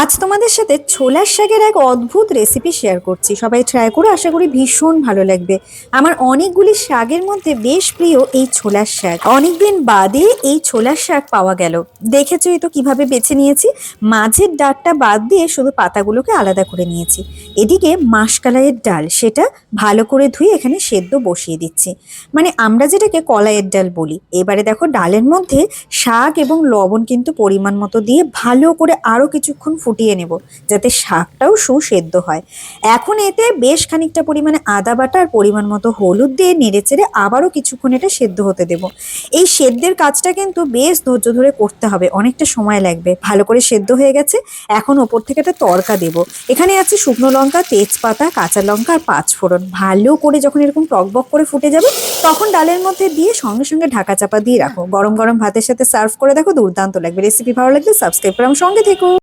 আজ তোমাদের সাথে ছোলার শাকের এক অদ্ভুত রেসিপি শেয়ার করছি। সবাই ট্রাই করে, আশা করি ভীষণ ভালো লাগবে। আমার অনেকগুলি শাকের মধ্যে বেশ প্রিয় এই ছোলার শাক। অনেকদিন বাদে এই ছোলার শাক পাওয়া গেল। দেখেছোই তো কিভাবে বেছে নিয়েছি। মাঝের ডাঁটটা বাদ দিয়ে শুধু পাতাগুলোকে আলাদা করে নিয়েছি। এদিকে মাসকলাইয়ের ডাল, সেটা ভালো করে ধুয়ে এখানে সেদ্ধ বসিয়ে দিচ্ছি। মানে আমরা যেটাকে কলাইয়ের ডাল বলি। এবারে দেখো, ডালের মধ্যে শাক এবং লবণ কিন্তু পরিমাণ মতো দিয়ে ভালো করে আরো কিছুক্ষণ ফুটিয়ে নেব, যাতে শাকটাও সুসেদ্ধ হয়। এখন এতে বেশ খানিকটা পরিমাণে আদা বাটা আর পরিমাণ মতো হলুদ দিয়ে নেড়েচেড়ে আবারও কিছুক্ষণ এটা সেদ্ধ হতে দেব। এই সেদ্ধের কাজটা কিন্তু বেশ ধৈর্য ধরে করতে হবে, অনেকটা সময় লাগবে। ভালো করে সেদ্ধ হয়ে গেছে। এখন ওপর থেকে একটা তড়কা দেব। এখানে আছে শুকনো লঙ্কা, তেজপাতা, কাঁচা লঙ্কা আর পাঁচফোড়ন। ভালো করে যখন এরকম টকবক করে ফুটে যাবে, তখন ডালের মধ্যে দিয়ে সঙ্গে সঙ্গে ঢাকা চাপা দিয়ে রাখো। গরম গরম ভাতের সাথে সার্ভ করে দেখো, দুর্দান্ত লাগবে। রেসিপি ভালো লাগলে সাবস্ক্রাইব করে আমার সঙ্গে থেকো।